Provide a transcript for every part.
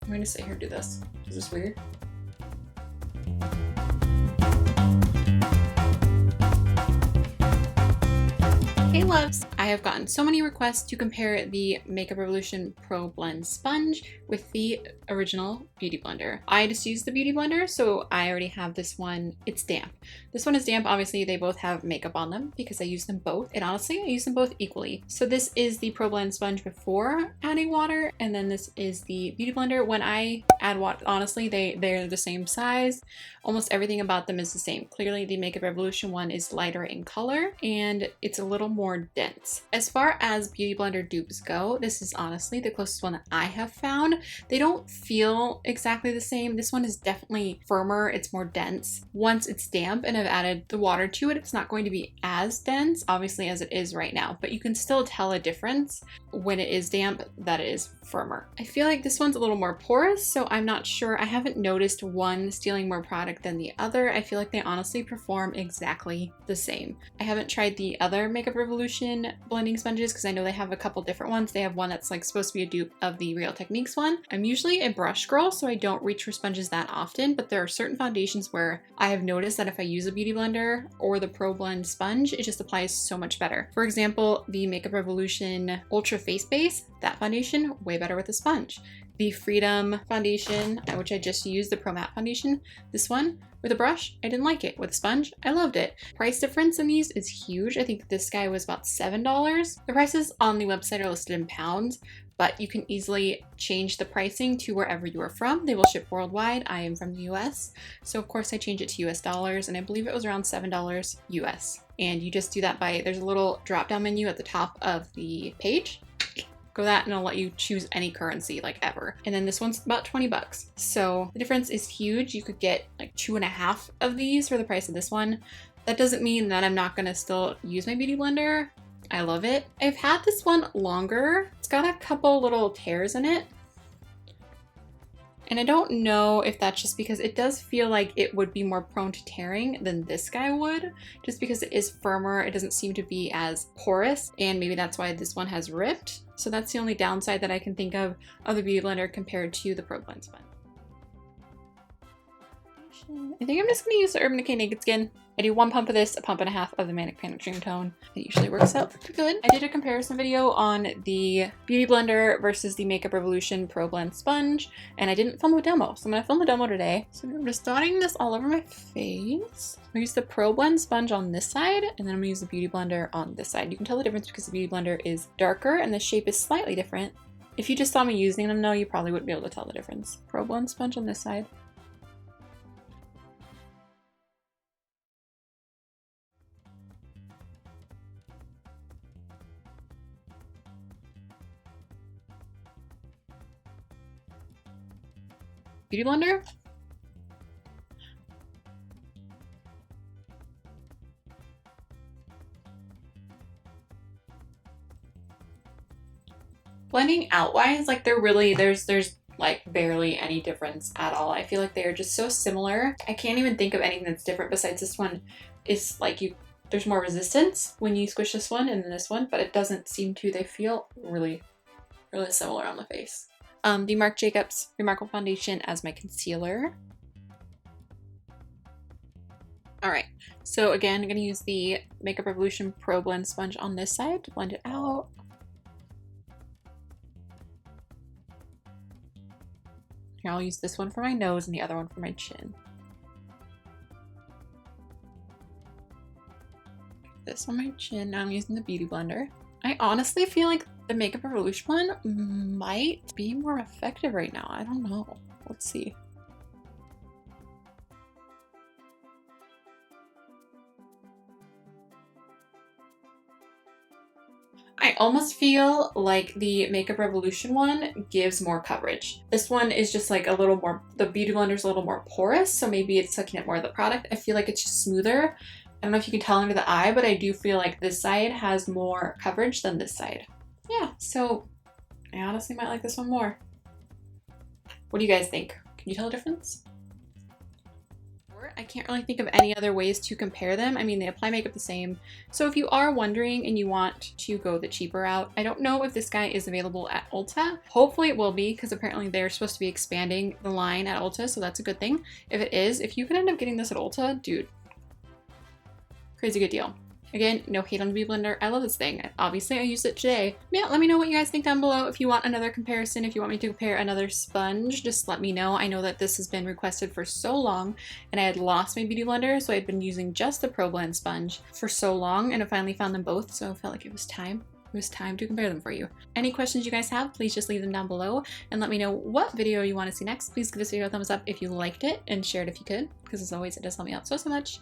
I'm gonna sit here and do this. Is this weird? Hey loves! I have gotten so many requests to compare the Makeup Revolution Pro Blend Sponge with the original Beauty Blender. I just used the Beauty Blender, so I already have this one. It's damp. This one is damp. Obviously, they both have makeup on them because I use them both. And honestly, I use them both equally. So this is the Pro Blend Sponge before adding water, and then this is the Beauty Blender. When I add water, honestly, they're the same size. Almost everything about them is the same. Clearly, the Makeup Revolution one is lighter in color, and it's a little more dense. As far as Beauty Blender dupes go, this is honestly the closest one that I have found. They don't feel exactly the same. This one is definitely firmer. It's more dense. Once it's damp and I've added the water to it, it's not going to be as dense, obviously, as it is right now, but you can still tell a difference when it is damp that it is firmer. I feel like this one's a little more porous, so I'm not sure. I haven't noticed one stealing more product than the other. I feel like they honestly perform exactly the same. I haven't tried the other Makeup Revolution blending sponges because I know they have a couple different ones. They have one that's like supposed to be a dupe of the Real Techniques one. I'm usually a brush girl, so I don't reach for sponges that often, but there are certain foundations where I have noticed that if I use a Beauty Blender or the Pro Blend sponge, it just applies so much better. For example, the Makeup Revolution Ultra Face Base, that foundation, way better with a sponge. The Freedom foundation, which I just used, the Pro Matte foundation, this one, with a brush, I didn't like it. With a sponge, I loved it. Price difference in these is huge. I think this guy was about $7. The prices on the website are listed in pounds, but you can easily change the pricing to wherever you are from. They will ship worldwide. I am from the US, so of course I change it to US dollars, and I believe it was around $7 US. And you just do that by, there's a little drop down menu at the top of the page. Go that and it'll let you choose any currency, like ever. And then this one's about 20 bucks. So the difference is huge. You could get like 2.5 of these for the price of this one. That doesn't mean that I'm not gonna still use my Beauty Blender. I love it. I've had this one longer. It's got a couple little tears in it. And I don't know if that's just because it does feel like it would be more prone to tearing than this guy would, just because it is firmer. It doesn't seem to be as porous, and maybe that's why this one has ripped. So that's the only downside that I can think of the Beauty Blender compared to the Pro Blend sponge. I think I'm just going to use the Urban Decay Naked Skin. I do 1 pump of this, a pump and a half of the Manic Dream Tone. It usually works out pretty good. I did a comparison video on the Beauty Blender versus the Makeup Revolution Pro Blend Sponge, and I didn't film a demo, so I'm going to film a demo today. So I'm just dotting this all over my face. I'm going to use the Pro Blend Sponge on this side, and then I'm going to use the Beauty Blender on this side. You can tell the difference because the Beauty Blender is darker and the shape is slightly different. If you just saw me using them though, you probably wouldn't be able to tell the difference. Pro Blend Sponge on this side. Beauty Blender. Blending outwise, like there's like barely any difference at all. I feel like they are just so similar. I can't even think of anything that's different besides this one is like there's more resistance when you squish this one and then this one, but it doesn't seem to. They feel really, really similar on the face. The Marc Jacobs Remarkable Foundation as my concealer. All right, so again, I'm gonna use the Makeup Revolution Pro Blend Sponge on this side to blend it out. Here, I'll use this one for my nose and the other one for my chin. This on my chin. Now I'm using the Beauty Blender. I honestly feel like the Makeup Revolution one might be more effective right now. I don't know. Let's see. I almost feel like the Makeup Revolution one gives more coverage. This one is just like a little more, the Beauty Blender's a little more porous, so maybe it's sucking up more of the product. I feel like it's just smoother. I don't know if you can tell under the eye, but I do feel like this side has more coverage than this side. Yeah, so I honestly might like this one more. What do you guys think? Can you tell a difference? I can't really think of any other ways to compare them. I mean, they apply makeup the same. So if you are wondering and you want to go the cheaper route, I don't know if this guy is available at Ulta. Hopefully it will be, because apparently they're supposed to be expanding the line at Ulta, so that's a good thing. If it is, if you can end up getting this at Ulta, dude, crazy good deal. Again, no hate on the Beauty Blender. I love this thing. Obviously, I used it today. Yeah, let me know what you guys think down below. If you want another comparison, if you want me to compare another sponge, just let me know. I know that this has been requested for so long, and I had lost my Beauty Blender, so I had been using just the Pro Blend sponge for so long, and I finally found them both, so I felt like it was time. It was time to compare them for you. Any questions you guys have, please just leave them down below and let me know what video you want to see next. Please give this video a thumbs up if you liked it and share it if you could, because as always, it does help me out so much.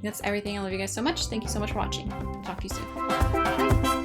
That's everything. I love you guys so much. Thank you so much for watching. Talk to you soon. Bye.